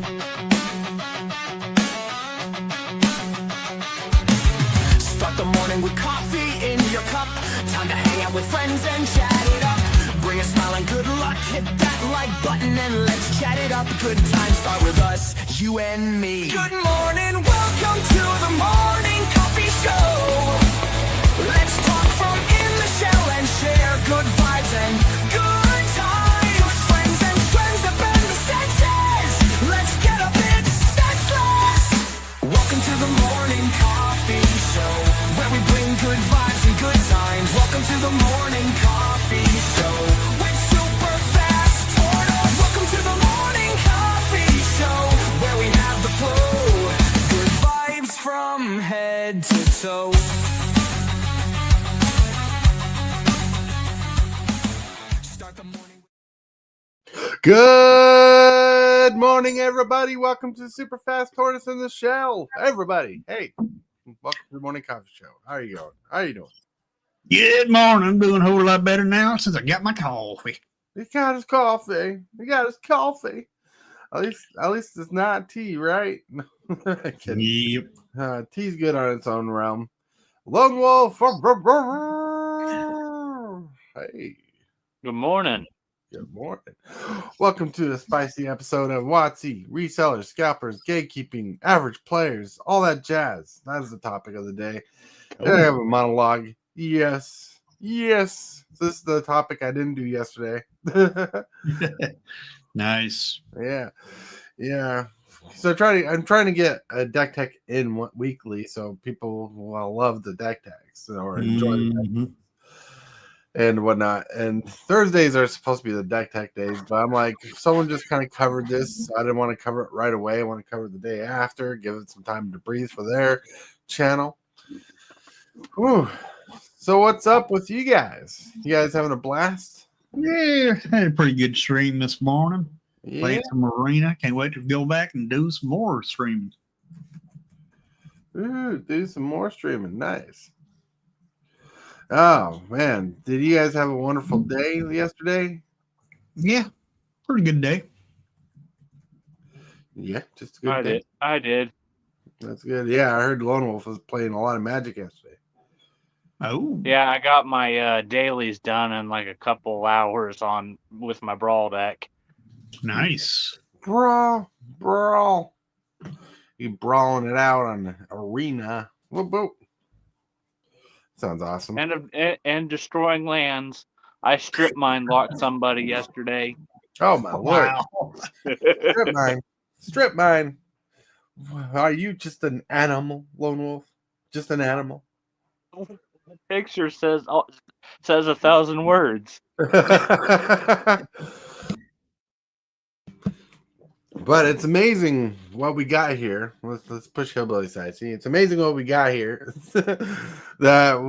Start the morning with coffee in your cup. Time to hang out with friends and chat it up. Bring a smile and good luck. Hit that like button and let's chat it up. Good times start with us, you and me. Good morning, welcome to the morning coffee show. Let's talk from in the shell and share good vibes and good times. Friends and friends that bend the senses. Let's get a bit senseless. Welcome to the morning coffee show, where we bring good vibes and good times. Welcome to the morning coffee show with super fast Tortoise. Welcome to the morning coffee show, where we have the flow. Good vibes from head to toe. Good morning, everybody. Welcome to the Super Fast Tortoise in the Shell. Everybody, hey, welcome to the Morning Coffee Show. How are you going? How are you doing? Good morning. I'm doing a whole lot better now since I got my coffee. He got his coffee. He got his coffee. At least it's not tea, right? Yep. Tea's good on its own realm. Lone Wolf. Hey. Good morning. Good morning. Welcome to a spicy episode of WOTC, Resellers, Scalpers, Gatekeeping, Average Players, all that jazz. That is the topic of the day. I have a monologue. Yes. This is the topic I didn't do yesterday. Nice. Yeah. So I'm trying to get a deck tech in weekly so people will love the deck techs or enjoy the deck techs and whatnot. And Thursdays are supposed to be the deck tech days, but I'm like, someone just kind of covered this. I didn't want to cover it right away. I want to cover it the day after, give it some time to breathe for their channel. Whew. So what's up with you guys? You guys having a blast? Yeah, had a pretty good stream this morning. Yeah. Played some arena. Can't wait to go back and do some more streaming. Ooh, do some more streaming. Nice. Oh man, did you guys have a wonderful day yesterday? Yeah, pretty good day. Yeah, just a good day. I did. That's good. Yeah, I heard Lone Wolf was playing a lot of Magic yesterday. Oh. Yeah, I got my dailies done in like a couple hours with my brawl deck. Nice. Brawl. You brawling it out on the arena. Whoop, whoop. Sounds awesome. And destroying lands. I strip mine locked somebody yesterday. Oh my lord. Wow. Strip mine. Are you just an animal, Lone Wolf? Just an animal? The picture says 1,000 words. But it's amazing what we got here. Let's push Hillbilly side. See, it's amazing what we got here. That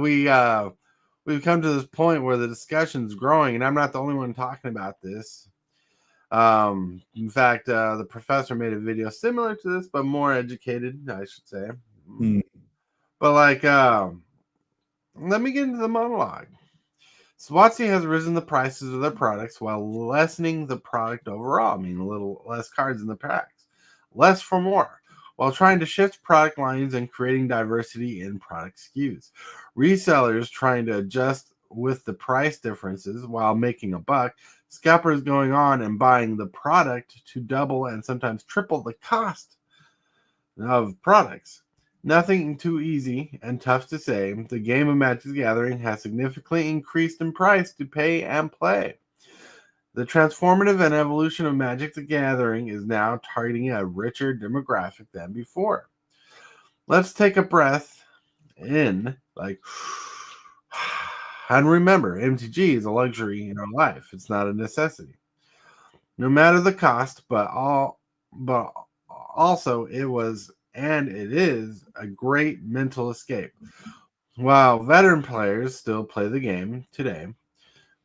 we've come to this point where the discussion's growing, and I'm not the only one talking about this. In fact, the professor made a video similar to this, but more educated, I should say. But like, let me get into the monologue. WOTC has risen the prices of their products while lessening the product overall, meaning a little less cards in the packs, less for more, while trying to shift product lines and creating diversity in product skews. Resellers trying to adjust with the price differences while making a buck. Scalpers going on and buying the product to double and sometimes triple the cost of products. Nothing too easy and tough to say. The game of Magic the Gathering has significantly increased in price to pay and play. The transformative and evolution of Magic the Gathering is now targeting a richer demographic than before. Let's take a breath in, and remember, MTG is a luxury in our life. It's not a necessity. No matter the cost, but also it was and it is a great mental escape. While veteran players still play the game today,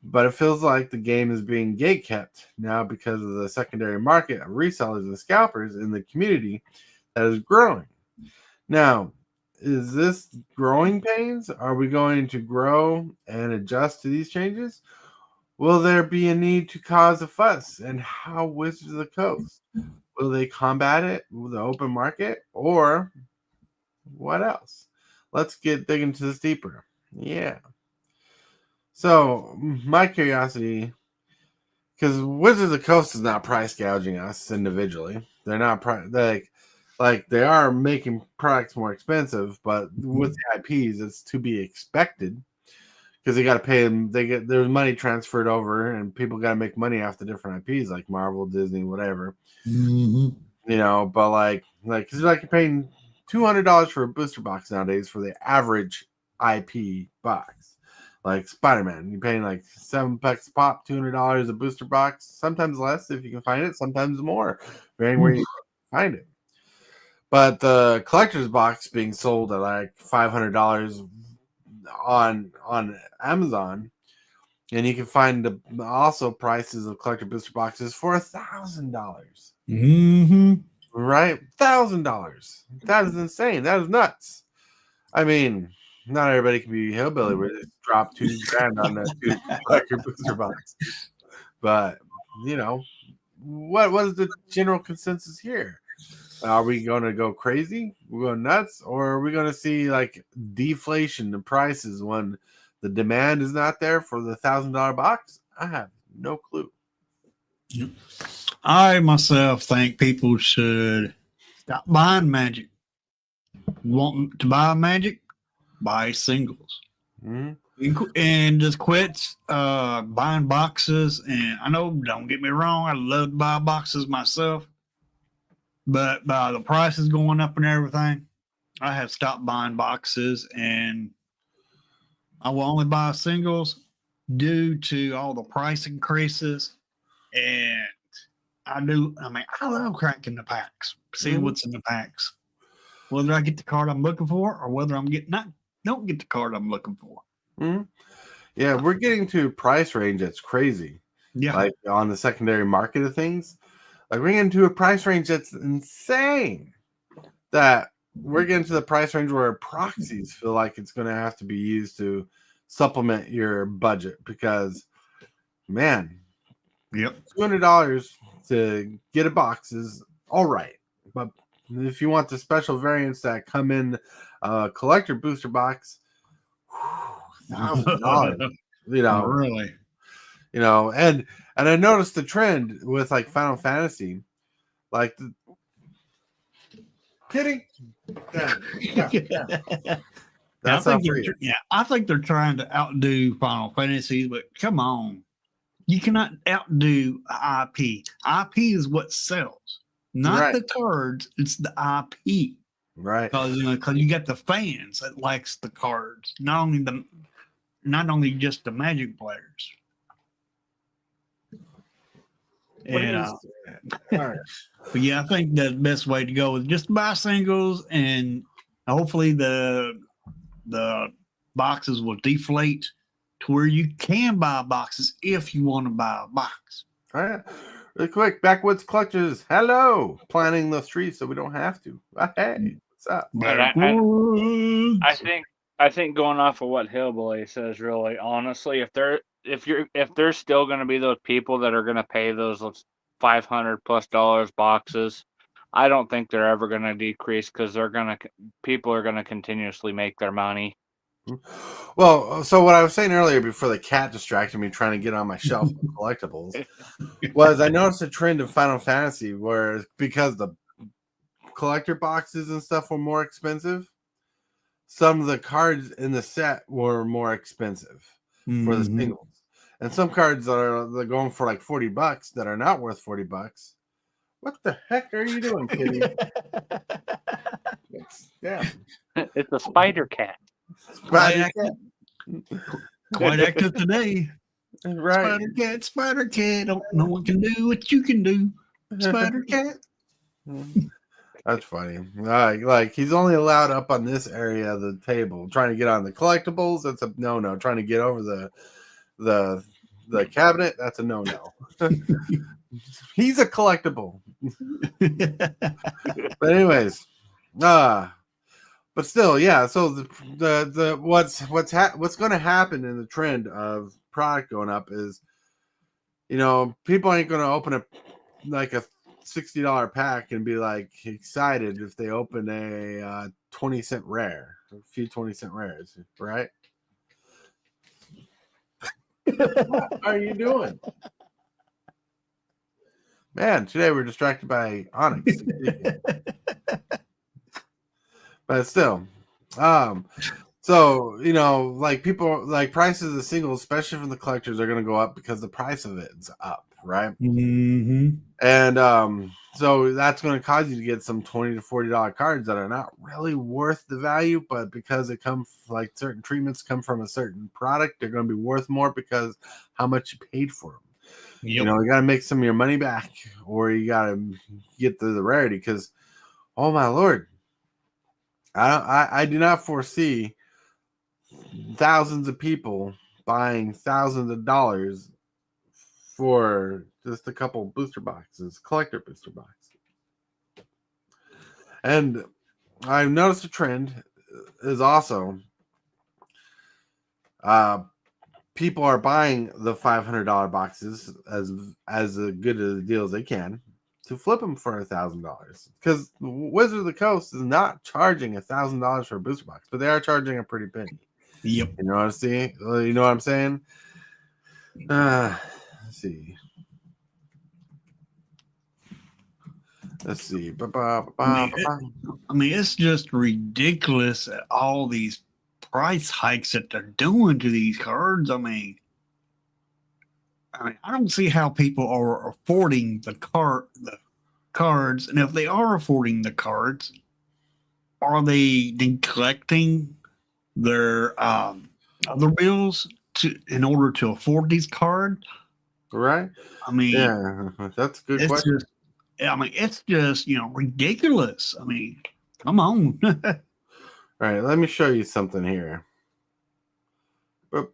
but it feels like the game is being gatekept now because of the secondary market of resellers and scalpers in the community that is growing. Now, is this growing pains? Are we going to grow and adjust to these changes? Will there be a need to cause a fuss? And how Wizards of the Coast Will they combat it with the open market, or what else? Let's dig into this deeper. Yeah. So my curiosity, because Wizards of the Coast is not price gouging us individually. They're not like they are making products more expensive, but with the IPs, it's to be expected because they got to pay them. There's money transferred over, and people got to make money off the different IPs like Marvel, Disney, whatever. Mm-hmm. You know, but like because you're paying $200 for a booster box nowadays for the average IP box. Like Spider-Man, you're paying like $7 a pop, $200 a booster box, sometimes less if you can find it, sometimes more, depending where you find it. But the collector's box being sold at like $500 on Amazon, and you can find also prices of collector booster boxes for $1,000. Mm-hmm. Right, $1,000. That is insane. That is nuts. I mean, not everybody can be hillbilly where they drop $2,000 on that collector booster box. But you know, what is the general consensus here? Are we going to go crazy? We're going nuts, or are we going to see like deflation in prices when the demand is not there for the $1,000 box? I have no clue. I myself think people should stop buying Magic. Want to buy Magic? Buy singles. Mm-hmm. And just quit buying boxes. And I know, don't get me wrong, I love to buy boxes myself. But by the prices going up and everything, I have stopped buying boxes, and I will only buy singles due to all the price increases. And I love cracking the packs, seeing what's in the packs. Whether I get the card I'm looking for, or whether don't get the card I'm looking for. Mm-hmm. Yeah, we're getting to a price range that's crazy. Yeah. Like on the secondary market of things. Like we're getting to a price range that's insane. That we're getting to the price range where proxies feel like it's going to have to be used to supplement your budget because, man, $200 to get a box is all right. But if you want the special variants that come in collector booster box, $1,000. You know, really. You know, and I noticed the trend with like Final Fantasy, like kidding. Yeah. That's I think they're trying to outdo Final Fantasy, but come on, you cannot outdo IP. IP is what sells, not the cards. It's the IP, right? Because you got the fans that likes the cards, not only just the Magic players. And but yeah, I think the best way to go is just buy singles, and hopefully the boxes will deflate to where you can buy boxes if you want to buy a box. All right, really quick, Backwoods Collectors, hello, planning the streets so we don't have to. Hey, what's up? I think going off of what Hillbilly says, really, honestly, if there's still going to be those people that are going to pay those $500+ boxes, I don't think they're ever going to decrease because people are going to continuously make their money. Well, so what I was saying earlier before the cat distracted me trying to get on my shelf of collectibles was I noticed a trend in Final Fantasy where because the collector boxes and stuff were more expensive, some of the cards in the set were more expensive for the singles. And some cards they're going for like $40 that are not worth $40. What the heck are you doing, kitty? It's a spider cat. Quite active today. Right. Spider cat. No one can do what you can do. Spider cat. That's funny. Like he's only allowed up on this area of the table. Trying to get on the collectibles, that's a no. Trying to get over the cabinet, that's a no. He's a collectible. But anyways, but still, yeah. So the what's going to happen in the trend of product going up is, people ain't going to open like a $60 pack and be like excited if they open a 20-cent rare, a few 20-cent rares, right? What are you doing? Man, today we're distracted by Onyx. But still, so like people like prices of singles, especially from the collectors, are going to go up because the price of it is up, right? Mm-hmm. And so that's going to cause you to get some $20 to $40 cards that are not really worth the value, but because it comes like certain treatments come from a certain product, they're going to be worth more because how much you paid for them. Yep. You got to make some of your money back, or you got to get the rarity. Because, oh my lord, I do not foresee thousands of people buying thousands of dollars for just a couple booster boxes, collector booster boxes. And I've noticed a trend is also people are buying the $500 boxes as good a deal as they can to flip them for $1,000, because Wizard of the Coast is not charging $1,000 for a booster box, but they are charging a pretty penny. Yep. You know what I'm saying? You know what I'm saying? Let's see. I mean, it's just ridiculous at all these price hikes that they're doing to these cards. I mean, I don't see how people are affording the cards, and if they are affording the cards, are they neglecting their other bills in order to afford these cards? Right? I mean, yeah, that's a good question. It's just ridiculous. I mean, come on. All right, let me show you something here. Here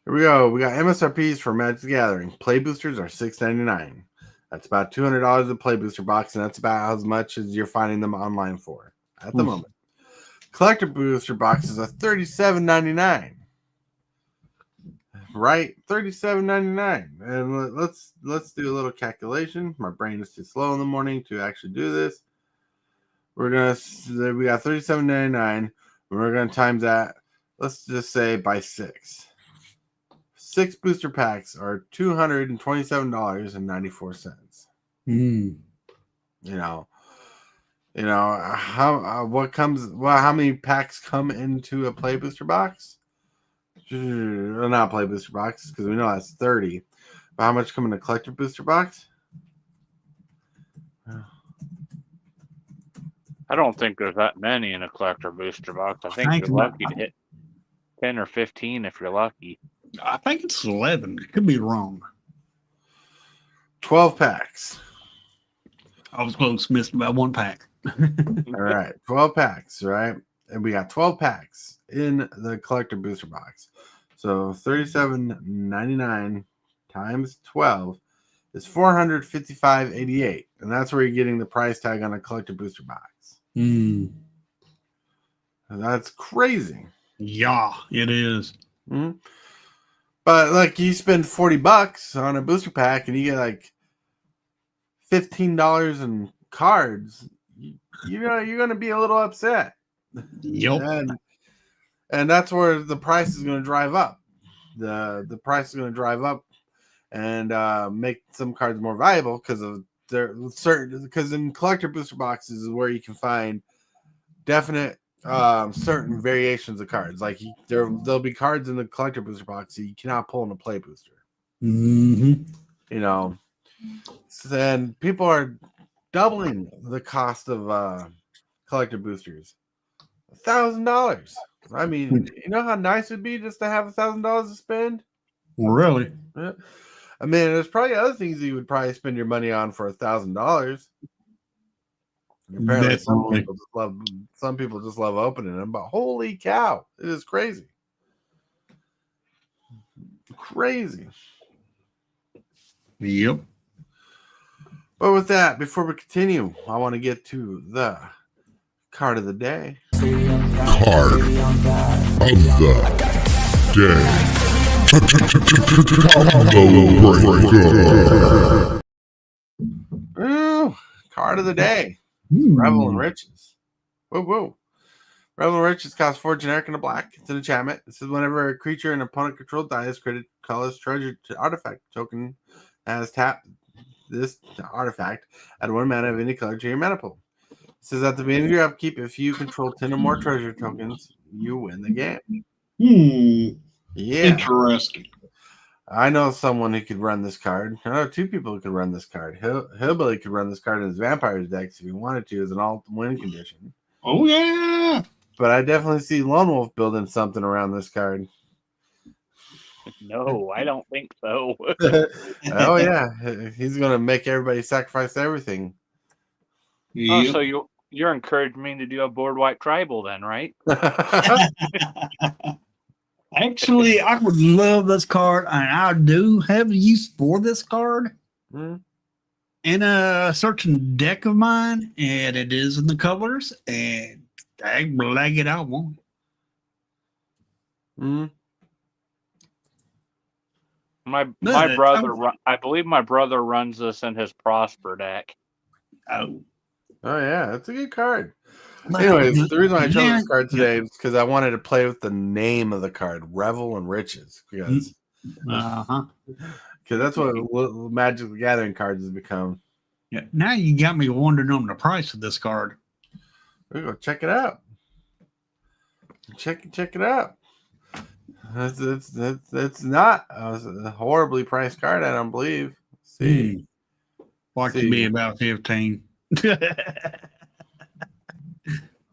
we go. We got MSRPs for Magic the Gathering. Play boosters are $6.99. That's about $200 a play booster box, and that's about as much as you're finding them online for at the moment. Collector booster boxes are $37.99. Right, $37.99. And let's do a little calculation. My brain is too slow in the morning to actually do this. We got $37.99. We're gonna times that. Let's just say by 6. 6 booster packs are $227.94. How many packs come into a play booster box? Not play booster box, because we know that's 30. But how much come in a collector booster box? I don't think there's that many in a collector booster box. I think you're lucky to hit 10 or 15 if you're lucky. I think it's 11. Could be wrong. 12 packs. I was close, missed about 1 pack. All right, 12 packs, right? And we got 12 packs in the collector booster box. So $37.99 times 12 is $455.88, and that's where you're getting the price tag on a collector booster box. And that's crazy. Yeah, it is. Mm-hmm. But like, you spend $40 on a booster pack and you get like $15 in cards, you're gonna be a little upset. Yep. And that's where the price is going to drive up. The price is going to drive up and make some cards more valuable because of because in collector booster boxes is where you can find definite certain variations of cards. Like there'll be cards in the collector booster box that you cannot pull in a play booster. And people are doubling the cost of collector boosters. $1,000. I mean, you know how nice it'd be just to have $1,000 to spend? Really? Yeah. I mean, there's probably other things you would probably spend your money on for $1,000. Apparently, some people just love opening them, but holy cow, it is crazy. Crazy. Yep. But with that, before we continue, I want to get to the card of the day. Card of the day. Combo breaker. Ooh, card of the day. Hmm. Revel and Riches. Whoa, whoa. Revel and Riches costs 4 generic and a black. It's an enchantment. This is whenever a creature an opponent control dies, created colors treasure to artifact token has tapped this artifact at 1 mana of any color to your mana pool. It says at the beginning of your upkeep, if you control 10 or more treasure tokens, you win the game. Yeah. Interesting. I know someone who could run this card. I know 2 people who could run this card. Hillbilly could run this card in his Vampires decks if he wanted to as an alt win condition. Oh, yeah. But I definitely see Lone Wolf building something around this card. No, I don't think so. Oh, yeah. He's going to make everybody sacrifice everything. Oh, Yep. so you're encouraging me to do a board wipe tribal then, right? Actually, I would love this card, and I do have use for this card Mm. in a certain deck of mine, and it is in the colors, and I blag it, I want it. Mm. My No, brother, I believe my brother runs this in his Prosper deck. Oh. Oh, yeah. That's a good card. Anyways, the reason I chose this card today is because I wanted to play with the name of the card, Revel and Riches, because Uh-huh. that's what Magic the Gathering cards has become. Yeah. Now you got me wondering on the price of this card. We go check it out. Check it out. It's not a horribly priced card, I don't believe. Let's see. What could be about 15?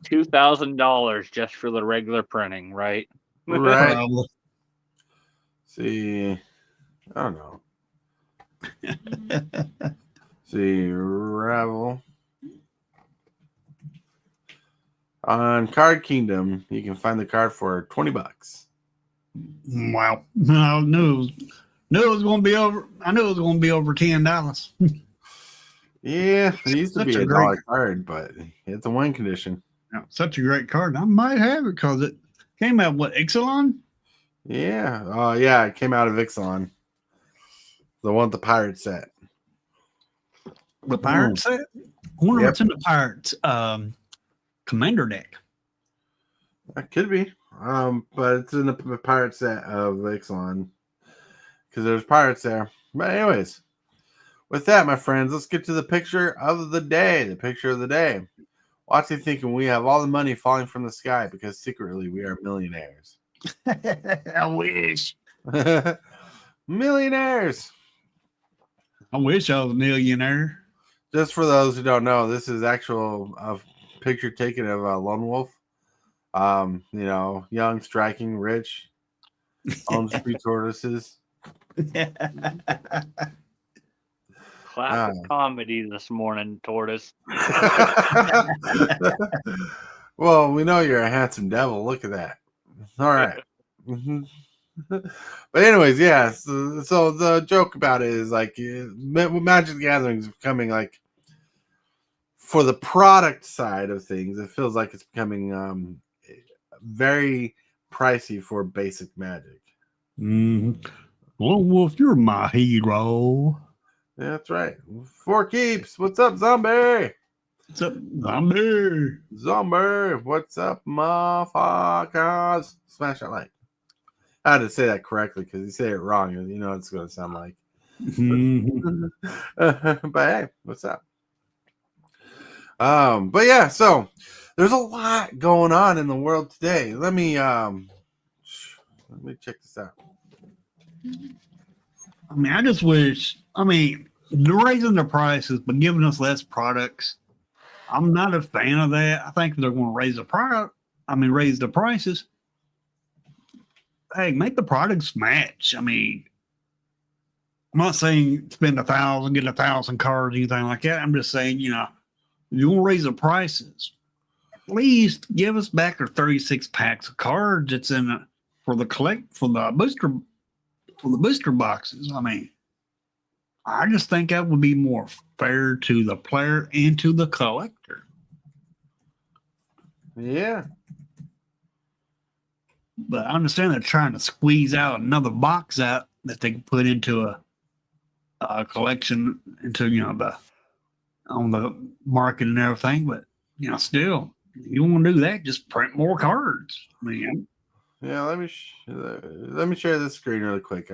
$2,000 just for the regular printing, right? Right. Probably. See. I don't know. See, Revel. On Card Kingdom, you can find the card for $20. Wow. I knew it was going to be over. I knew it was going to be over $10. Yeah, it used to be Such a a great- dollar card, but it's a win condition. Yeah, such a great card. I might have it because it came out, what, Ixalan? Yeah. Oh, yeah. It came out of Ixalan. The one with the pirate set. The pirate set? I wonder what's in the pirates commander deck. That could be. But it's in the pirate set of Ixalan. Because there's pirates there. But anyways, with that, my friends, let's get to the picture of the day. The picture of the day. WOTC thinking we have all the money falling from the sky because secretly we are millionaires. I wish. Millionaires. I wish I was a millionaire. Just for those who don't know, this is actual picture taken of a lone wolf. Young, striking, rich, owns 3 tortoises. Classic comedy this morning, Tortoise. Well, we know you're a handsome devil. Look at that. All right. But anyways, yeah. So the joke about it is like Magic the Gathering is becoming like, for the product side of things, it feels like it's becoming very pricey for basic Magic. Well, Wolf, you're my hero. Yeah, that's right. 4 keeps. What's up, zombie? What's up, zombie? Zombie, what's up, motherfuckers? Smash that like. I had to say that correctly because you say it wrong. You know what it's going to sound like. But hey, what's up? But yeah, so there's a lot going on in the world today. Let me check this out. I mean, I just wish, they're raising the prices, but giving us less products. I'm not a fan of that. I think they're going to raise the prices. Hey, make the products match. I'm not saying spend 1,000, get 1,000 cards, anything like that. I'm just saying, you want to raise the prices. At least give us back our 36 packs of cards that's in for the booster boxes. I just think that would be more fair to the player and to the collector. Yeah. But I understand they're trying to squeeze out another box out that they can put into a collection, into on the market and everything, but still, you want to do that, just print more cards, man. Yeah, let me share this screen really quick.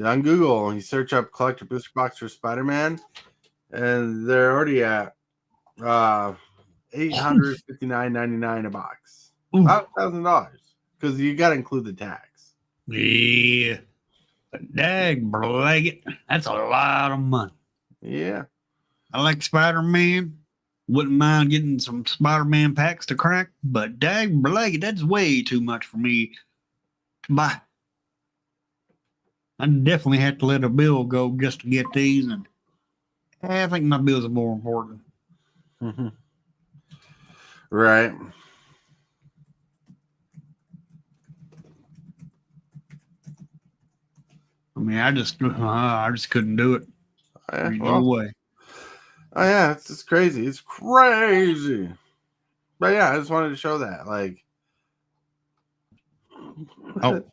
On Google, you search up collector booster box for Spider-Man, and they're already at $859.99 a box. About $1,000 because you got to include the tax. Yeah, but dag blag, that's a lot of money. Yeah, I like Spider-Man. Wouldn't mind getting some Spider-Man packs to crack, but dag blag, that's way too much for me to buy. I definitely have to let a bill go just to get these, and I think my bills are more important. mm-hmm. Right. I mean, I just couldn't do it. No way. Oh yeah, it's just crazy. It's crazy. But yeah, I just wanted to show that. Like, Oh,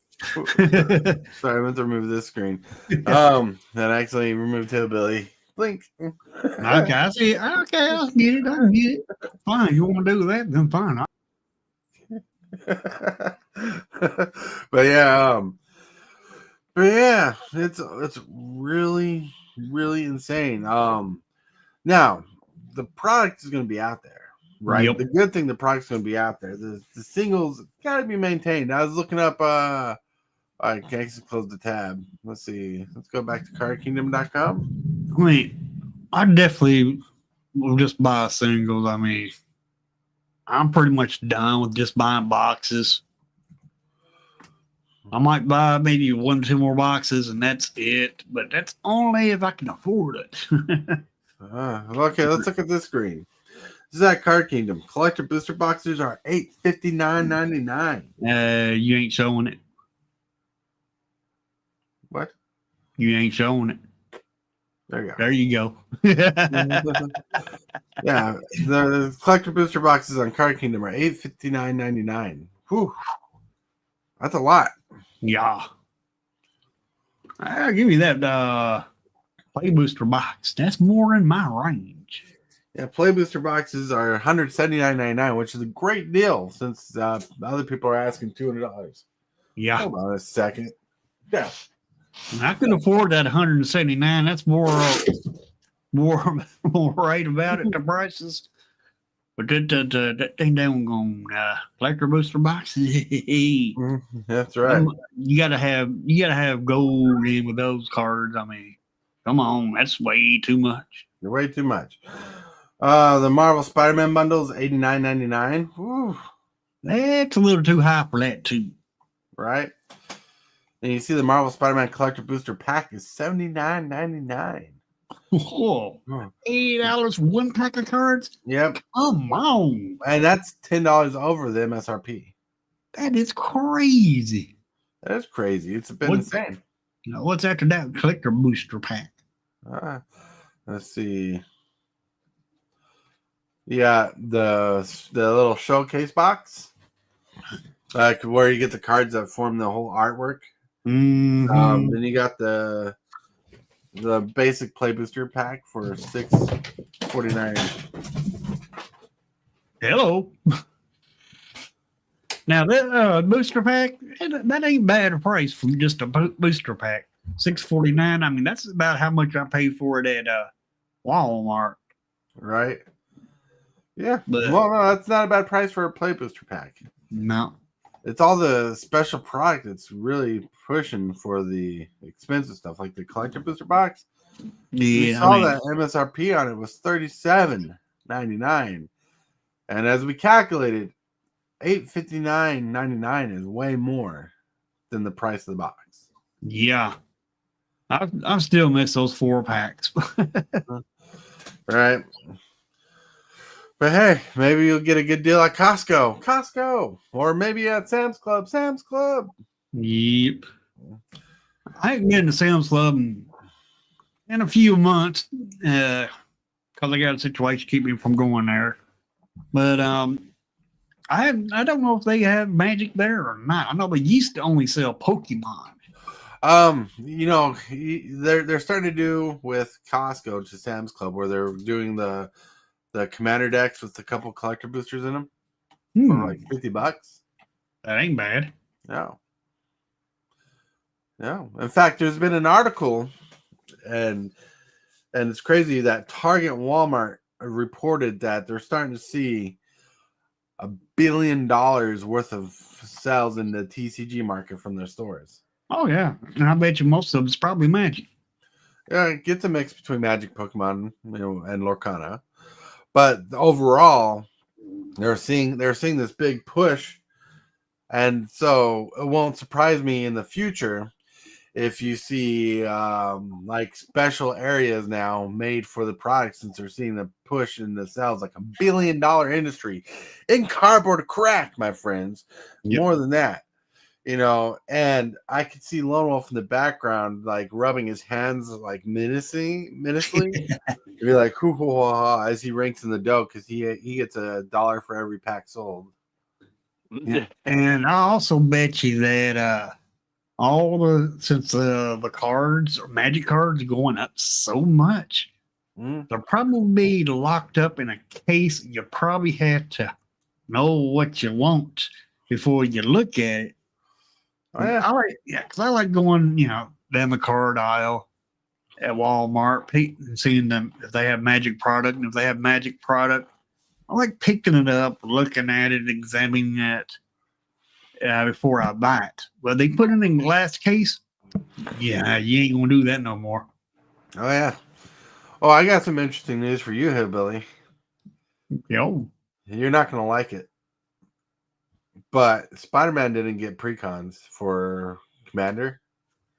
sorry, I meant to remove this screen. That actually removed Hillbilly. Blink. okay, I see. Okay, I'll get it. I'll get it. Fine, you want to do that? Then fine. But yeah, it's really insane. Now the product is going to be out there, right? Yep. The good thing, the product's going to be out there. The singles got to be maintained. I was looking up. I can't close the tab. Let's see. Let's go back to cardkingdom.com. I mean, I definitely will just buy singles. I mean, I'm pretty much done with just buying boxes. I might buy maybe 1 or 2 more boxes, and that's it. But that's only if I can afford it. Okay, let's look at this screen. This is at Card Kingdom. Collector booster boxes are $859.99. You ain't showing it. What? You ain't showing it. There you go. There you go. Yeah, the collector booster boxes on Card Kingdom are $859.99. Whew, that's a lot. Yeah. I'll give you that play booster box. That's more in my range. Yeah, play booster boxes are $179.99, which is a great deal since other people are asking $200. Yeah. Hold on a second. Yeah. I can afford that 179. That's more right about it, the prices. But that thing down on collector booster boxes. That's right. You gotta have gold in with those cards. I mean, come on, that's way too much. You're way too much. The Marvel Spider-Man bundle is $89.99. That's a little too high for that too. Right? And you see the Marvel Spider-Man collector booster pack is $79.99. Whoa. $8 for 1 pack of cards? Yep. Come on. And that's $10 over the MSRP. That is crazy. That is crazy. It's been insane. You know, what's after that collector booster pack? Let's see. Yeah, the little showcase box, like where you get the cards that form the whole artwork. Mm-hmm. Then you got the basic play booster pack for $649. Hello. Now that booster pack, that ain't bad a price for just a booster pack. $649. I mean, that's about how much I paid for it at Walmart. Right. Yeah. But, well, no, that's not a bad price for a play booster pack. No. It's all the special product that's really pushing for the expensive stuff, like the collector booster box. Yeah. You saw that MSRP on it was $37.99. And as we calculated, $859.99 is way more than the price of the box. Yeah. I still miss those 4 packs. Right. But hey, maybe you'll get a good deal at Costco, or maybe at Sam's Club. Yep. I ain't getting to Sam's Club in a few months because I got a situation to keep me from going there. But I don't know if they have Magic there or not. I know they used to only sell Pokemon. They're starting to do with Costco to Sam's Club, where they're doing the commander decks with a couple collector boosters in them for like $50. That ain't bad. No. In fact, there's been an article, and it's crazy that Target and Walmart reported that they're starting to see $1 billion worth of sales in the TCG market from their stores. Oh yeah, and I bet you most of it's probably Magic. Yeah, it gets a mix between Magic, Pokemon, and Lorcana, but overall, they're seeing this big push, and so it won't surprise me in the future if you see like special areas now made for the product, since they're seeing the push in the sales, like $1 billion industry in cardboard craft, my friends. Yep. More than that, and I could see Lone Wolf in the background, like rubbing his hands like menacingly. Be like, hoo, hoo, ha, ha, as he ranks in the dough, because he gets $1 for every pack sold. Yeah. And I also bet you that since the cards or Magic cards are going up so much, they're probably locked up in a case. You probably have to know what you want before you look at it. Oh, yeah. Because I like going, down the card aisle at Walmart, and seeing them if they have Magic product, and if they have Magic product, I like picking it up, looking at it, examining it before I buy it. But they put it in glass case. Yeah, you ain't gonna do that no more. Oh yeah. Oh, I got some interesting news for you, Hillbilly. Yo, you're not gonna like it, but Spider-Man didn't get precons for Commander.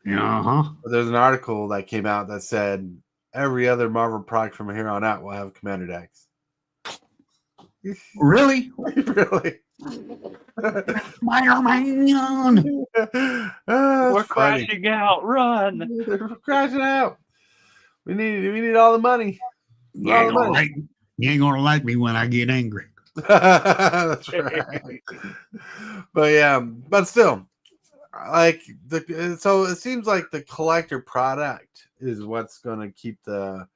There's an article that came out that said every other Marvel product from here on out will have Commander decks. Really? Really? Spider-Man! We're crashing out. Run! We're crashing out. We need all the money. You ain't gonna like me when I get angry. That's right. But yeah, but still, like so it seems like the collector product is what's going to keep the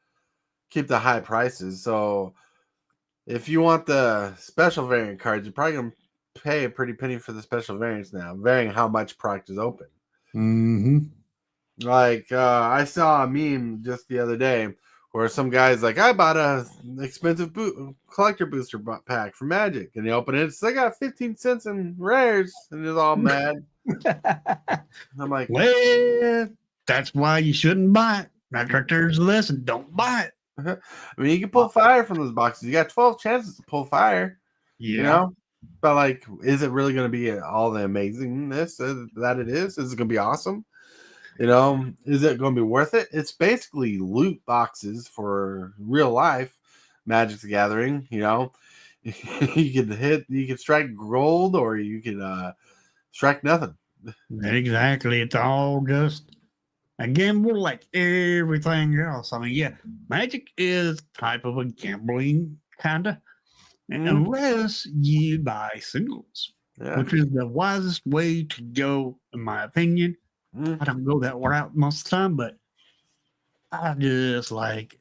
high prices. So if you want the special variant cards, you're probably going to pay a pretty penny for the special variants now, varying how much product is open. Like I saw a meme just the other day where some guy's like, I bought a expensive collector booster pack for Magic, and he opened it. I got 15 cents in rares, and he's all mad. I'm like, well, that's why you shouldn't buy it. That's right, there's a lesson. Don't buy it. I mean, you can pull fire from those boxes. You got 12 chances to pull fire. Yeah. But like, is it really going to be all the amazingness that it is? Is it going to be awesome? Is it going to be worth it? It's basically loot boxes for real life Magic the Gathering. You could strike gold, or you could strike nothing. Exactly. It's all just a gamble like everything else. I mean, yeah, Magic is type of a gambling kind of, unless you buy singles, which is the wisest way to go, in my opinion. I don't go that route most of the time, but I just like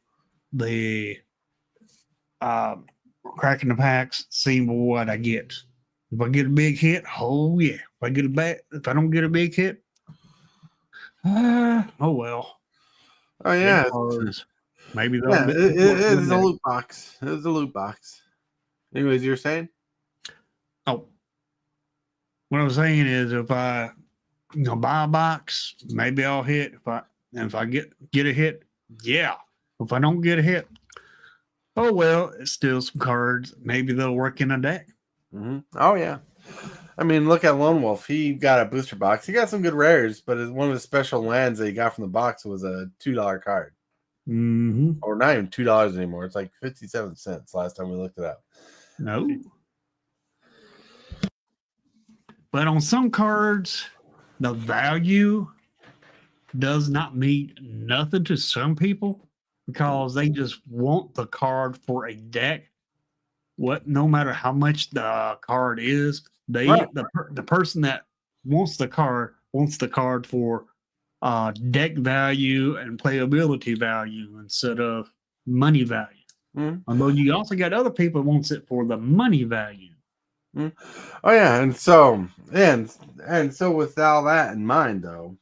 the cracking the packs, seeing what I get. If I get a big hit, oh yeah. If I don't get a big hit, oh well. Oh yeah. Maybe it is a loot box. It is a loot box. Anyways, you're saying? Oh, what I'm saying is, if I buy a box, maybe I'll hit. If I get a hit, yeah. If I don't get a hit, oh well, it's still some cards. Maybe they'll work in a deck. Oh yeah. I mean, look at Lone Wolf. He got a booster box. He got some good rares, but one of the special lands that he got from the box was a $2 card. Or not even $2 anymore. It's like 57 cents last time we looked it up. No. But on some cards, the value does not mean nothing to some people, because they just want the card for a deck. No matter how much the card is, the person that wants the card for deck value and playability value instead of money value. Although you also got other people who wants it for the money value. Oh yeah, and so with all that in mind, though,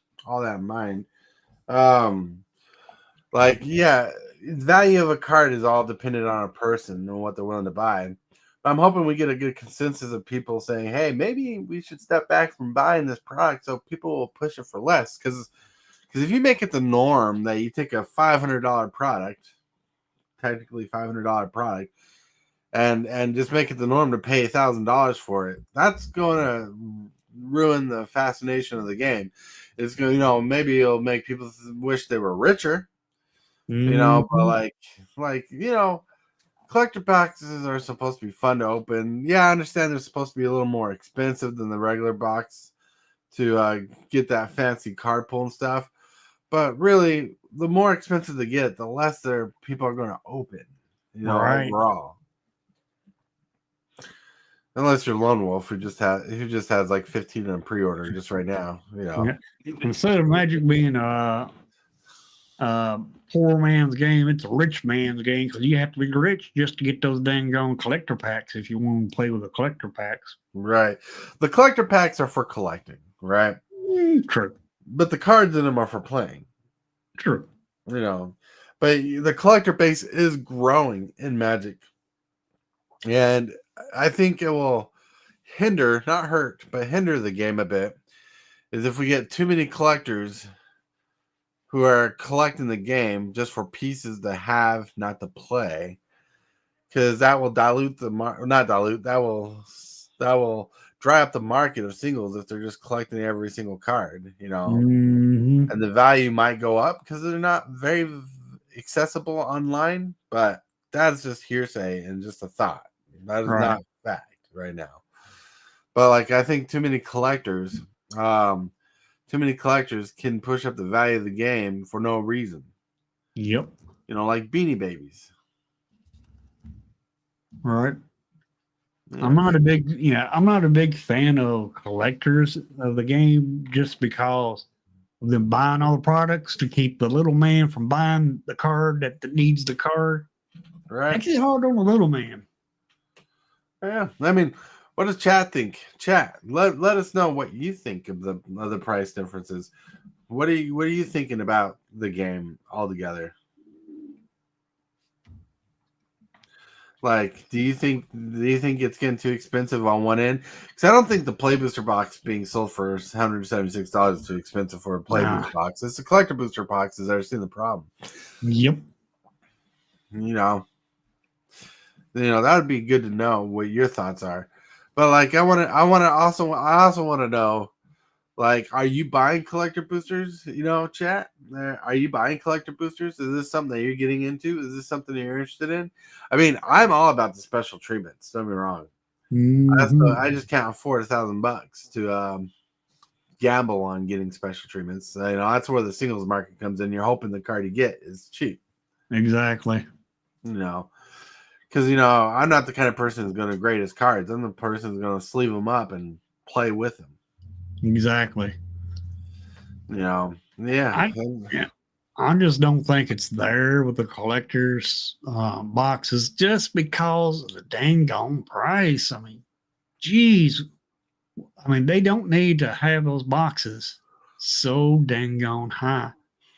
like yeah, the value of a card is all dependent on a person and what they're willing to buy. I'm hoping we get a good consensus of people saying, hey, maybe we should step back from buying this product so people will push it for less. Because if you make it the norm that you take a $500 product, technically $500 product, and just make it the norm to pay $1,000 for it, that's going to ruin the fascination of the game. It's going to, maybe it'll make people wish they were richer, but collector boxes are supposed to be fun to open. Yeah, I understand they're supposed to be a little more expensive than the regular box to get that fancy card pull and stuff. But really, the more expensive they get, the less people are going to open, overall. Unless you're Lone Wolf, who just has like 15 on pre-order just right now, Yeah. Instead of Magic being a poor man's game, it's a rich man's game because you have to be rich just to get those dang on collector packs if you want to play with the collector packs. Right. The collector packs are for collecting, right? True. But the cards in them are for playing. True. But the collector base is growing in Magic. And I think it will hinder, not hurt, but hinder the game a bit, is if we get too many collectors who are collecting the game just for pieces to have, not to play, because that will dilute that will dry up the market of singles if they're just collecting every single card, Mm-hmm. and the value might go up because they're not very accessible online, but that's just hearsay and just a thought. That is not fact right now. But I think too many collectors can push up the value of the game for no reason. Yep. Like Beanie Babies. Right. Yeah. I'm not a big fan of collectors of the game just because of them buying all the products to keep the little man from buying the card that needs the card. Right. Makes it hard on the little man. Yeah. I mean, what does chat think? Chat, let us know what you think of the price differences. What are you thinking about the game altogether? Do you think it's getting too expensive on one end? Because I don't think the Play Booster box being sold for $176 is too expensive for a Play Booster box. It's the collector booster boxes that are seeing the problem. Yep. That would be good to know what your thoughts are. But I also want to know, are you buying collector boosters? Chat. Are you buying collector boosters? Is this something that you're getting into? Is this something you're interested in? I mean, I'm all about the special treatments. Don't get me wrong. Mm-hmm. I just can't afford $1,000 to gamble on getting special treatments. That's where the singles market comes in. You're hoping the card you get is cheap. Exactly. Because I'm not the kind of person who's going to grade his cards. I'm the person who's going to sleeve them up and play with them. Exactly. Yeah. I just don't think it's there with the collectors boxes just because of the dang gone price. I mean, geez. I mean, they don't need to have those boxes so dang gone high.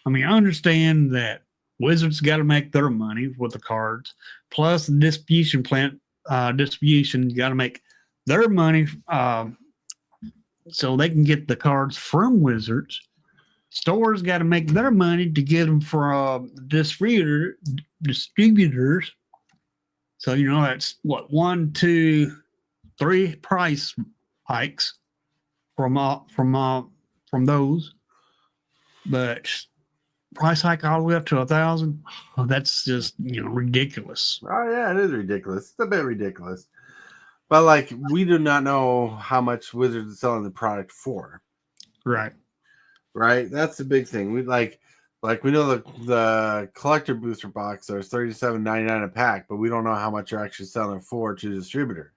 I mean, I understand that Wizards got to make their money with the cards, plus the distribution got to make their money so they can get the cards from Wizards. Stores got to make their money to get them from distributors. So that's what 1, 2, 3 price hikes from those, but price hike all the way up to 1,000. That's just ridiculous. Oh yeah, it is ridiculous. It's a bit ridiculous. But we do not know how much Wizards is selling the product for. Right. That's the big thing. We we know the collector booster box is $37.99 a pack, but we don't know how much you're actually selling for to the distributor.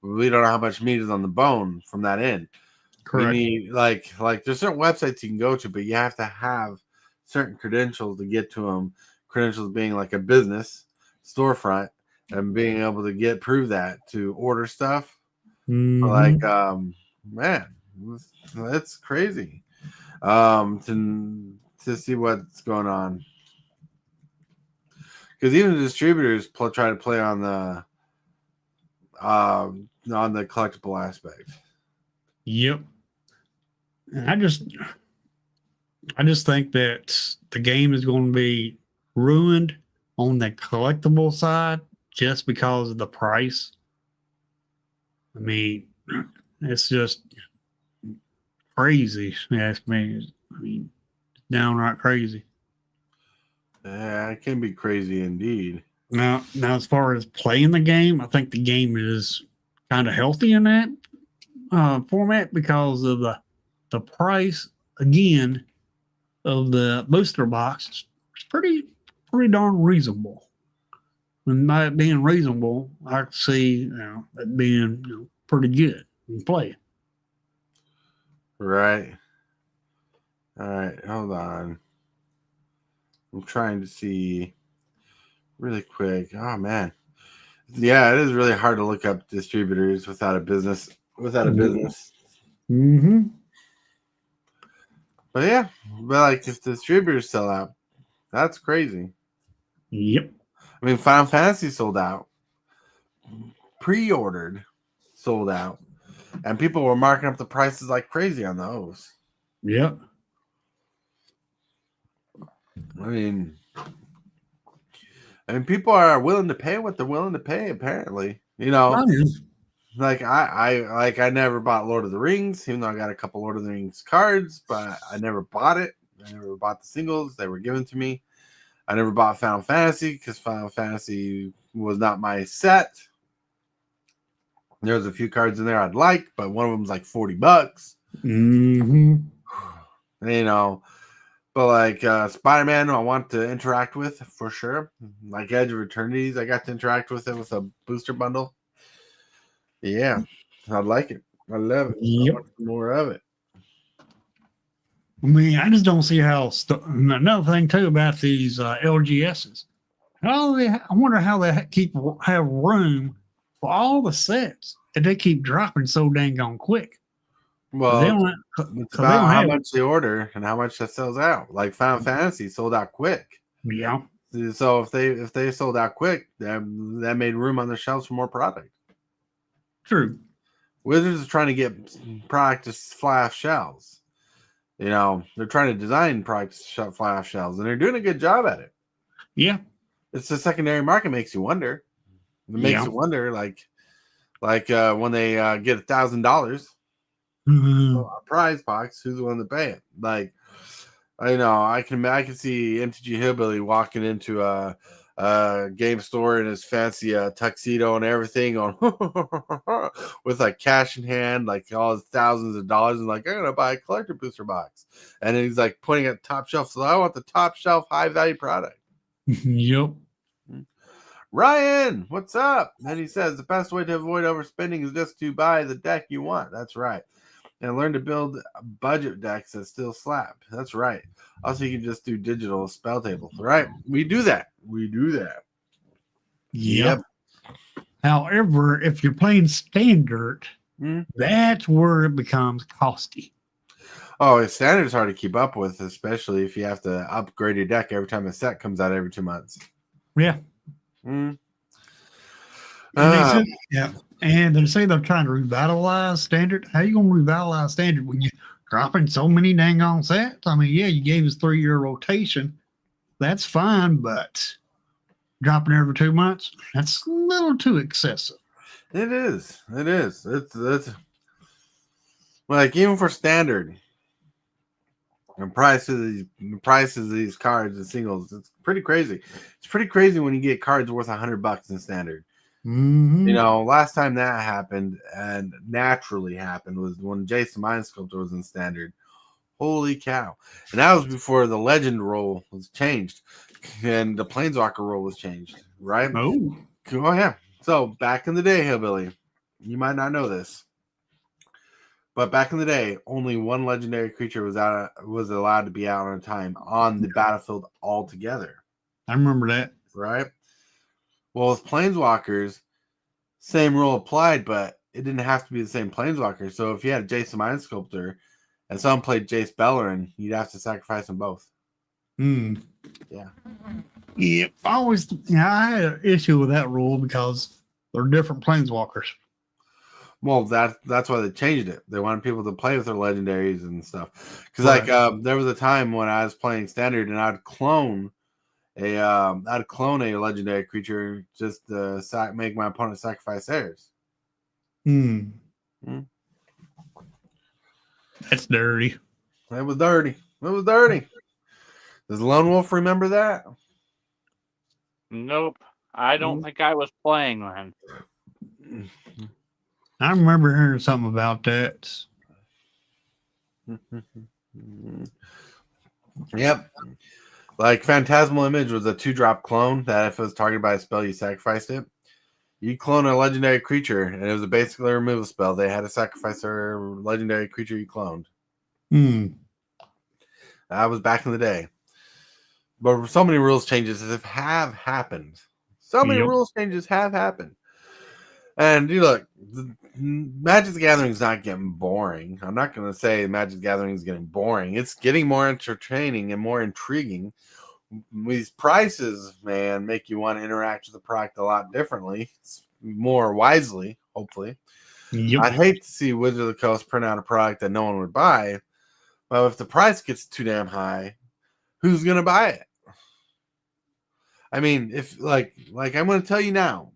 We don't know how much meat is on the bone from that end. Correct. We need like there's certain websites you can go to, but you have to have certain credentials to get to them. Credentials being like a business storefront and being able to prove that to order stuff. Mhm. Like man, it's crazy. To see what's going on. Because even the distributors try to play on the collectible aspect. Yep. And I just think that the game is going to be ruined on the collectible side just because of the price. I mean, it's just crazy. If you ask me. I mean, downright crazy. Yeah, it can be crazy indeed. Now, as far as playing the game, I think the game is kind of healthy in that format because of the price again of the booster box. It's pretty darn reasonable. And by it being reasonable, I can see it being pretty good and play. Right. All right, hold on. I'm trying to see really quick. Oh man. Yeah, it is really hard to look up distributors without a business. Mm-hmm. But yeah, like if distributors sell out, that's crazy. Yep. I mean, Final Fantasy sold out, pre-ordered, sold out, and people were marking up the prices like crazy on those. Yep. I mean, people are willing to pay what they're willing to pay. Apparently, like I never bought Lord of the Rings, even though I got a couple Lord of the Rings cards, but I never bought it. I never bought the singles; they were given to me. I never bought Final Fantasy because Final Fantasy was not my set. There was a few cards in there I'd like, but one of them was like $40. Mm-hmm. But like Spider-Man, I want to interact with for sure. Like Edge of Eternities, I got to interact with it with a booster bundle. Yeah, I like it. I love it. Yep. I want more of it. I mean, I just don't see how. Another thing too about these LGSs. I wonder how they have room for all the sets that they keep dropping so dang on quick. Well, it's about how much they order and how much that sells out. Like Final Fantasy sold out quick. Yeah. So if they sold out quick, that made room on their shelves for more product. True. Wizards are trying to get product to fly off shelves. They're trying to design product to fly off shelves, and they're doing a good job at it. Yeah. It's the secondary market makes you wonder. It makes you wonder, like when they get $1,000 a prize box, who's the one to pay it? Like, I can see MTG Hillbilly walking into a game store in his fancy tuxedo and everything on with like cash in hand, like all his thousands of dollars, and like, I'm gonna buy a collector booster box, and then he's like putting it top shelf. So I want the top shelf high value product. Yep. Ryan, what's up? And he says the best way to avoid overspending is just to buy the deck you want. That's right. And learn to build budget decks that still slap. That's right. Also, you can just do digital spell tables, right? We do that. Yep. However, if you're playing standard, that's where it becomes costly. Oh, standard's hard to keep up with, especially if you have to upgrade your deck every time a set comes out every 2 months. Yeah. Mm. And they say they're trying to revitalize standard. How you gonna revitalize standard when you're dropping so many dang on sets? I mean, yeah, you gave us 3-year rotation. That's fine, but dropping every 2 months, that's a little too excessive. It is. It's like, even for standard, the prices of these cards and singles, it's pretty crazy. It's pretty crazy when you get cards worth $100 in standard. Mm-hmm. Last time that happened and naturally happened was when Jason Mind Sculptor was in standard. Holy cow. And that was before the legend role was changed and the Planeswalker role was changed, right? Oh yeah. So back in the day, Hillbilly, you might not know this, But back in the day, only one legendary creature was allowed to be out on a time on the battlefield altogether. I remember that. Right? Well, with planeswalkers, same rule applied, but it didn't have to be the same planeswalker. So if you had a Jace the Mind Sculptor and someone played Jace Bellerin, you'd have to sacrifice them both. Hmm. Yeah. Yeah, I had an issue with that rule because they're different planeswalkers. Well, that's why they changed it. They wanted people to play with their legendaries and stuff. Because Right. there was a time when I was playing standard and I'd clone a legendary creature just to make my opponent sacrifice theirs. Hmm. Hmm. That's dirty. It was dirty. It was dirty. Does Lone Wolf remember that? Nope. I don't think I was playing then. I remember hearing something about that. Yep. Like Phantasmal Image was a 2-drop clone that if it was targeted by a spell, you sacrificed it. You clone a legendary creature, and it was basically a removal spell. They had to sacrifice their legendary creature you cloned. Hmm. That was back in the day. But so many rules changes have happened. So many Yep. rules changes have happened. And you look, Magic the Gathering is not getting boring. I'm not going to say Magic the Gathering is getting boring. It's getting more entertaining and more intriguing. These prices, man, make you want to interact with the product a lot differently, more wisely, hopefully. Yep. I'd hate to see Wizard of the Coast print out a product that no one would buy. But if the price gets too damn high, who's going to buy it? I mean, if like I'm going to tell you now,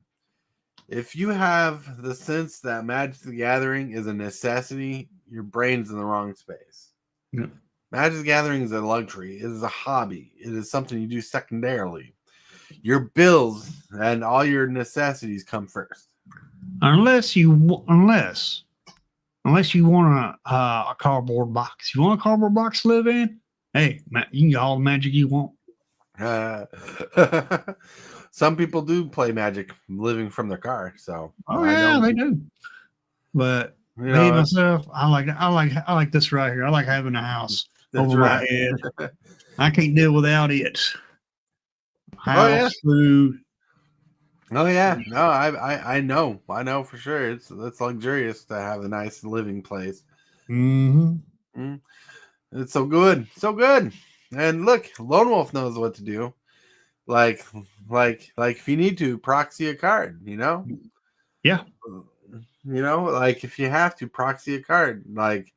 if you have the sense that Magic the Gathering is a necessity, your brain's in the wrong space. Yep. Magic the Gathering is a luxury. It is a hobby. It is something you do secondarily. Your bills and all your necessities come first. Unless you want a cardboard box. You want a cardboard box to live in? Hey, you can get all the magic you want. Some people do play Magic living from their car. So They do. But me myself, I like this right here. I like having a house over my head. I can't deal without it. House, food. Oh yeah, no, I know for sure. It's luxurious to have a nice living place. Mm-hmm. It's so good, so good. And look, Lone Wolf knows what to do. Like if you need to proxy a card, Yeah. Like if you have to proxy a card, like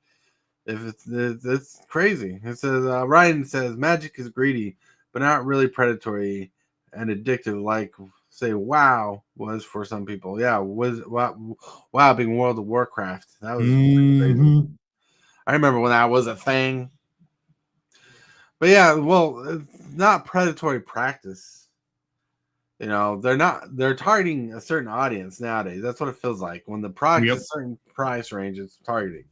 if it's crazy. It says Ryan says Magic is greedy, but not really predatory and addictive. Like say WoW was for some people. Yeah, WoW being World of Warcraft. That was crazy. I remember when that was a thing. But yeah, well, it's not predatory practice. They're targeting a certain audience nowadays. That's what it feels like. When the product is a certain price range, it's targeting.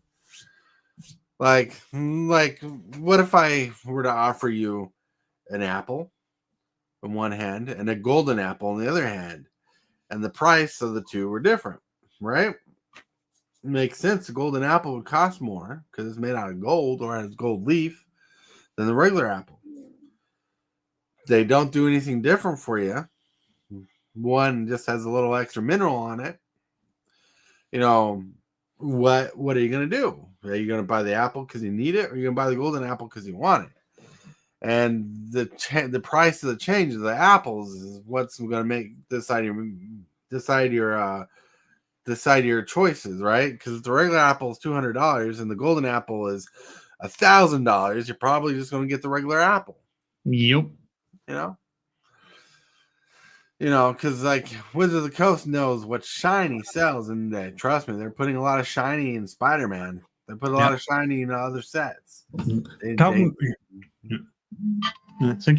Like, what if I were to offer you an apple in one hand and a golden apple in the other hand, and the price of the two were different, right? It makes sense. The golden apple would cost more because it's made out of gold or has gold leaf than the regular apple. They don't do anything different for you. One just has a little extra mineral on it. What are you going to do? Are you going to buy the apple because you need it, or are you going to buy the golden apple because you want it? And the price of the change of the apples is what's going to make decide your choices, right? Because if the regular apple is $200 and the golden apple is $1,000, you're probably just going to get the regular apple. Yep. Because like Wizard of the Coast knows what shiny sells, and trust me, they're putting a lot of shiny in Spider-Man. They put a lot of shiny in other sets. Since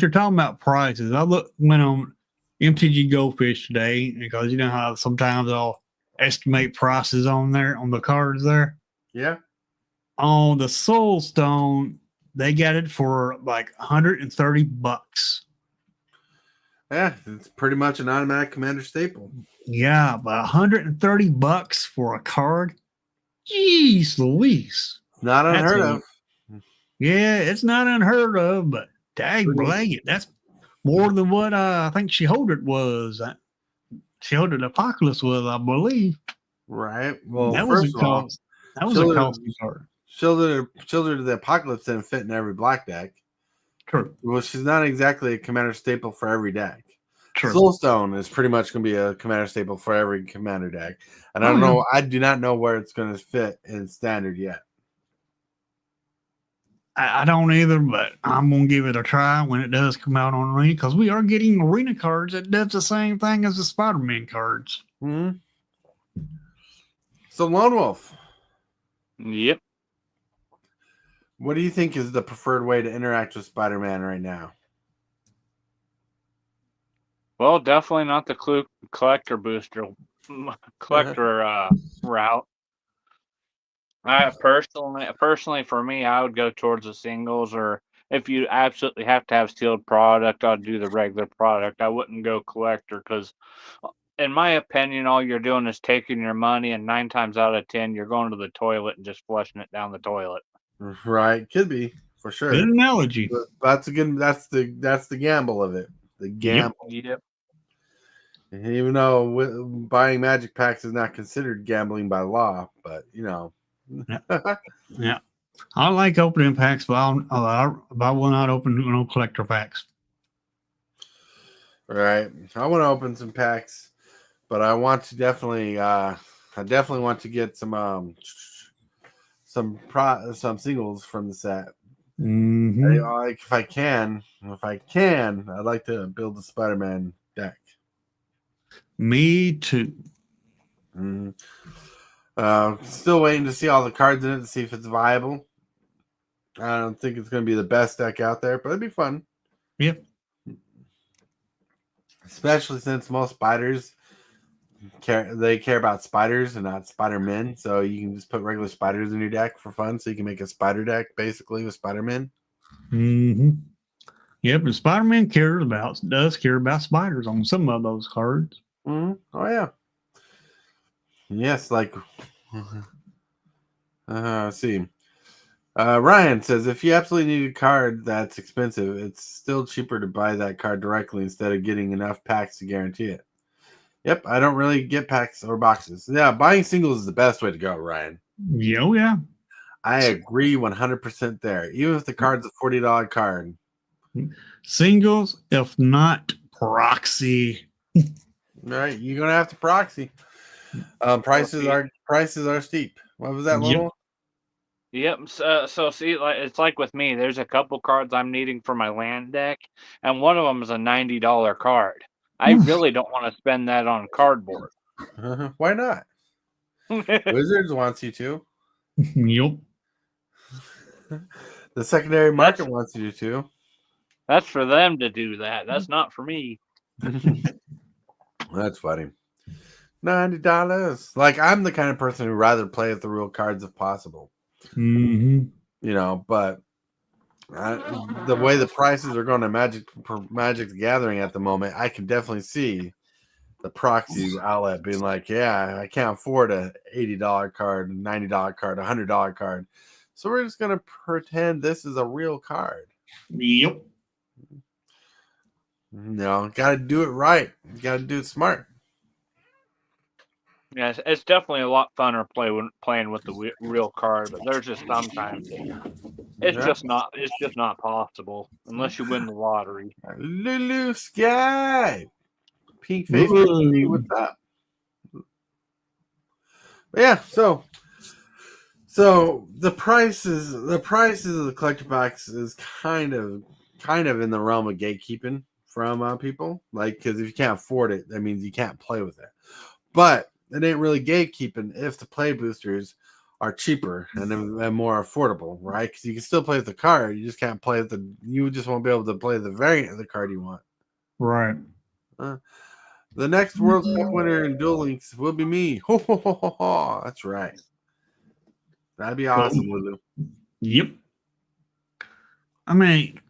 you're talking about prices, went on MTG Goldfish today because you know how sometimes I'll estimate prices on the cards there. Yeah. On the Soul Stone, they got it for like $130. Yeah, it's pretty much an automatic commander staple. Yeah, but $130 for a card. Jeez Louise. Not unheard That's of. Yeah, it's not unheard of, but dag blag it. That's more than what I think she holded was. She holded Apocalypse was, I believe. Right. Well, That was first of all, that was a costly card. Children of the Apocalypse didn't fit in every black deck. True. Well, she's not exactly a commander staple for every deck. True. Soulstone is pretty much going to be a commander staple for every commander deck. And I don't know. I do not know where it's going to fit in standard yet. I don't either, but I'm going to give it a try when it does come out on Arena, because we are getting Arena cards that does the same thing as the Spider-Man cards. Mm-hmm. So, Lone Wolf. Yep. What do you think is the preferred way to interact with Spider-Man right now? Well, definitely not the collector booster route. Personally, for me, I would go towards the singles, or if you absolutely have to have sealed product, I'd do the regular product. I wouldn't go collector because, in my opinion, all you're doing is taking your money, and 9 times out of 10, you're going to the toilet and just flushing it down the toilet. Right, could be for sure. Good analogy. But that's a good. That's the gamble of it. The gamble. Yep. Even though buying magic packs is not considered gambling by law, but you know. Yeah. I like opening packs, but I will not open no collector packs. Right. I want to open some packs, but I want to definitely I definitely want to get some singles from the set. Mm-hmm. Like if I can, I'd like to build a Spider-Man deck. Me too. Mm-hmm. Still waiting to see all the cards in it to see if it's viable. I don't think it's going to be the best deck out there, but it'd be fun. Yep. Especially since most spiders care about spiders and not Spider-Men, so you can just put regular spiders in your deck for fun. So you can make a spider deck basically with Spider-Man. Mm-hmm. Yep, and Spider-Man does care about spiders on some of those cards. Mm-hmm. Oh yeah. Yes, like see. Ryan says if you absolutely need a card that's expensive, it's still cheaper to buy that card directly instead of getting enough packs to guarantee it. Yep, I don't really get packs or boxes. Yeah, buying singles is the best way to go, Ryan. Yeah. I agree 100% there. Even if the card's a $40 card. Singles, if not proxy. Right, you're gonna have to proxy. Prices are steep. What was that, little? Yep. So see, it's like with me. There's a couple cards I'm needing for my land deck, and one of them is a $90 card. I really don't want to spend that on cardboard. Why not? Wizards wants you to. Yep. The secondary market wants you to. That's for them to do that. That's not for me. That's funny. $90. Like I'm the kind of person who'd rather play with the real cards if possible. Mm-hmm. You know, but the way the prices are going to Magic the Gathering at the moment, I can definitely see the proxy outlet being like, yeah, I can't afford a $80 card, $90 card, $100 card. So we're just going to pretend this is a real card. Yep. You know, got to do it right. You got to do it smart. Yeah, it's definitely a lot funner playing with the real card, but there's just sometimes it's just not possible unless you win the lottery. Lulu Sky, pink face, what's up? But yeah, so the prices of the collector packs is kind of in the realm of gatekeeping from people, like because if you can't afford it, that means you can't play with it, but it ain't really gatekeeping if the play boosters are cheaper and more affordable, right? Because you can still play with the card, you just can't play with you just won't be able to play the variant of the card you want. Right. The next World Cup winner in Duel Links will be me. Ho, ho, ho, ho, ho. That's right. That'd be awesome, Lulu. Yep. I mean,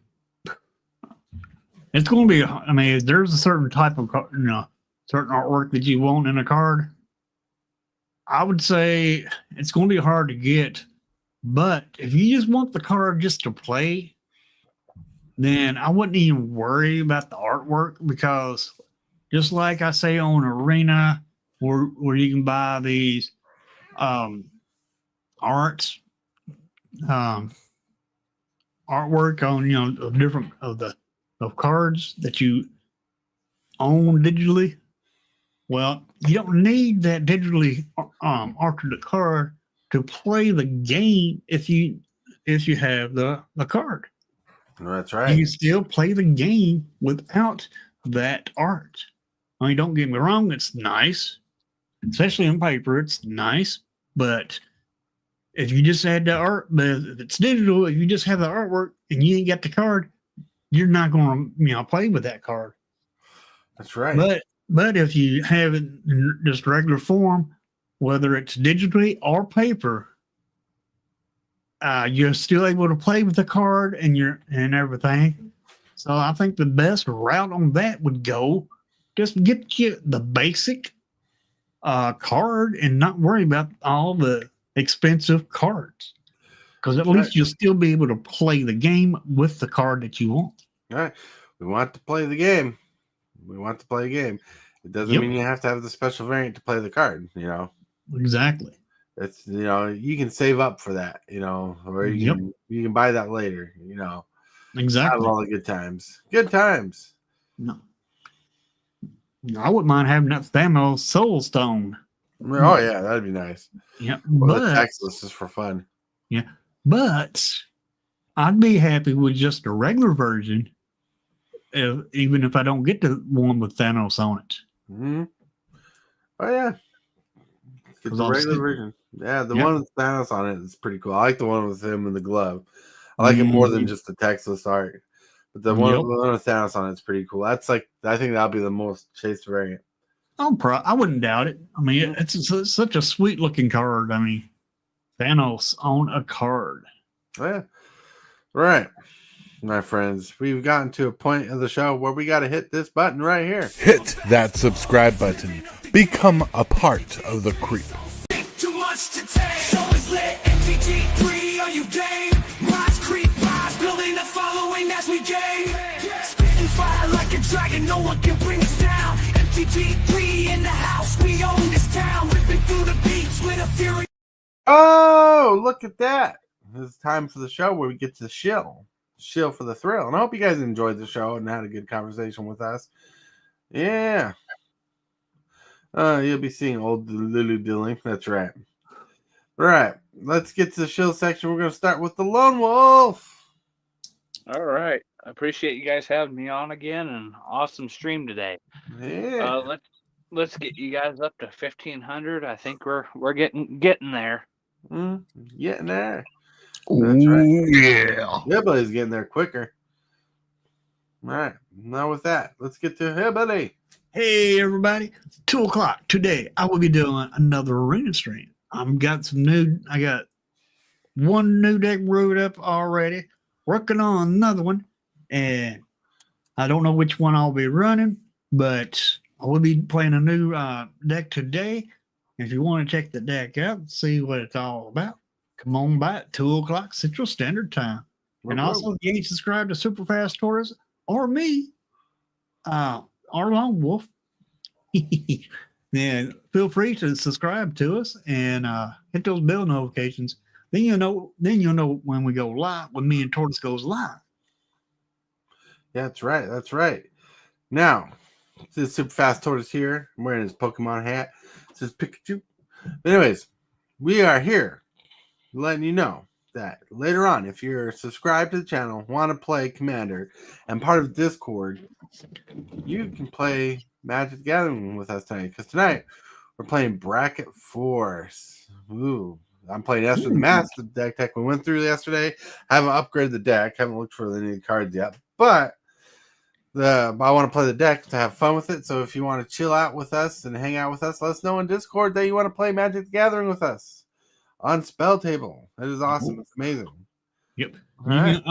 it's going to be. I mean, if there's a certain type of certain artwork that you want in a card, I would say it's going to be hard to get, but if you just want the card just to play, then I wouldn't even worry about the artwork, because just like I say on Arena, where you can buy these arts, artwork on, of different of cards that you own digitally. Well, you don't need that digitally altered card to play the game if you have the card. That's You right. can still play the game without that art. I mean, don't get me wrong, it's nice, especially on paper, it's nice, but if you just had the art, but if it's digital, if you just have the artwork and you ain't got the card, you're not going to play with that card. That's right. But if you have it in just regular form, whether it's digitally or paper, you're still able to play with the card and everything. So I think the best route on that would go just get you the basic card and not worry about all the expensive cards, because at least you'll still be able to play the game with the card that you want. All right. We want to play the game. We want to play a game. It doesn't mean you have to have the special variant to play the card, Exactly. It's you can save up for that, or you can buy that later, Exactly. Have all the good times. Good times. No, I wouldn't mind having that Thanos Soul Stone. Oh yeah, that'd be nice. Yeah, Or but the text list is for fun. yeah, but I'd be happy with just a regular version, even if I don't get the one with Thanos on it. Mm-hmm. Oh yeah, get the regular version. Yeah, the one with Thanos on it is pretty cool. I like the one with him in the glove. I like it more than just the textless art. But the one with Thanos on it's pretty cool. That's I think that'll be the most chased variant. I wouldn't doubt it. I mean, it's such a sweet looking card. I mean, Thanos on a card. Oh, yeah. Right. My friends, we've gotten to a point of the show where we got to hit this button right here. Hit that subscribe button. Become a part of the creep. Too much to take. Show is lit. MTG3, are you game? Rise, creep, rise, building a following as we game. Spitting fire like a dragon, no one can bring us down. MTG3 in the house, we own this town. Ripping through the beats with a fury. Oh, look at that. It's time for the show where we get to shill for the thrill. And I hope you guys enjoyed the show and had a good conversation with us. Yeah. You'll be seeing old Lulu Dilling. That's right. All right. Let's get to the shill section. We're going to start with the Lone Wolf. All right. I appreciate you guys having me on again. An awesome stream today. Yeah. Let's get you guys up to 1,500. I think we're getting there. Getting there. That's right. Yeah. Hillbilly's getting there quicker. All right. Now with that, let's get to Hillbilly. Hey everybody, 2 o'clock today. I will be doing another arena stream. I got one new deck brewed up already. Working on another one, and I don't know which one I'll be running, but I will be playing a new deck today. If you want to check the deck out and see what it's all about, come on by at 2 o'clock Central Standard Time. And also, if you ain't subscribed to Superfast Tortoise or me, or Lone Wolf, then feel free to subscribe to us and hit those bell notifications. Then you'll know when we go live, when me and Tortoise goes live. Yeah, that's right. That's right. Now, this is Super Fast Tortoise here. I'm wearing his Pokemon hat. It says Pikachu. But anyways, we are here letting you know that later on, if you're subscribed to the channel, want to play Commander, and part of Discord, you can play Magic the Gathering with us tonight. Because tonight, we're playing Bracket Force. Ooh. I'm playing Esther the Master deck we went through yesterday. I haven't upgraded the deck. Haven't looked for any cards yet. But I want to play the deck to have fun with it. So if you want to chill out with us and hang out with us, let us know in Discord that you want to play Magic the Gathering with us on Spell Table. It is awesome. It's amazing. Yep. Right.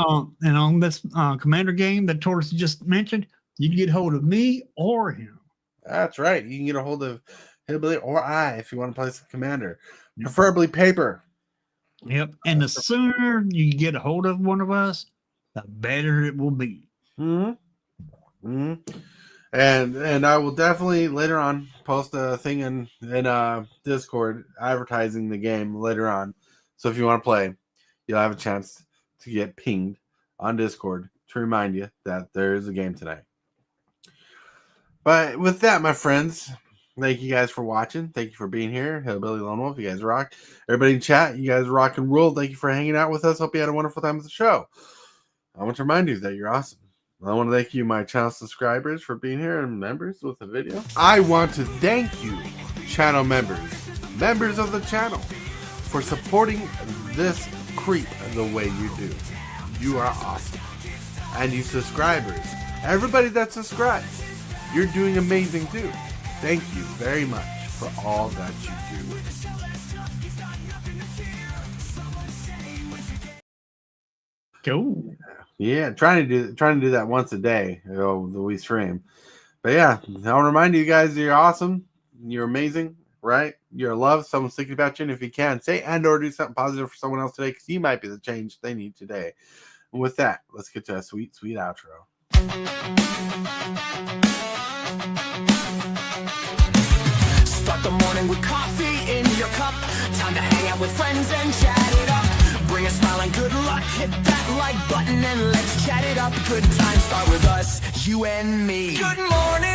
And on this Commander game that Tortoise just mentioned, you can get hold of me or him. That's right. You can get a hold of Hillbilly, or I, if you want to play some Commander. Preferably paper. Yep. And the sooner you get a hold of one of us, the better it will be. Mm-hmm. And I will definitely later on post a thing in Discord advertising the game later on. So if you want to play, you'll have a chance to get pinged on Discord to remind you that there is a game tonight. But with that, my friends, thank you guys for watching. Thank you for being here. Hillbilly Lone Wolf, you guys rock. Everybody in chat, you guys rock and roll. Thank you for hanging out with us. Hope you had a wonderful time with the show. I want to remind you that you're awesome. I want to thank you, my channel subscribers, for being here and members with the video. I want to thank you, channel members of the channel, for supporting this creep the way you do. You are awesome. And you subscribers, everybody that subscribes, you're doing amazing too. Thank you very much for all that you do. Cool. Yeah, trying to do that once a day, the we stream. But yeah, I'll remind you guys, you're awesome. You're amazing, right? You're loved. Someone's thinking about you, and if you can, say and or do something positive for someone else today, because you might be the change they need today. And with that, let's get to a sweet, sweet outro. Start the morning with coffee in your cup. Time to hang out with friends and chat it up. Bring a smile and good luck. Hit that like button and let's chat it up. Good times start with us, you and me. Good morning.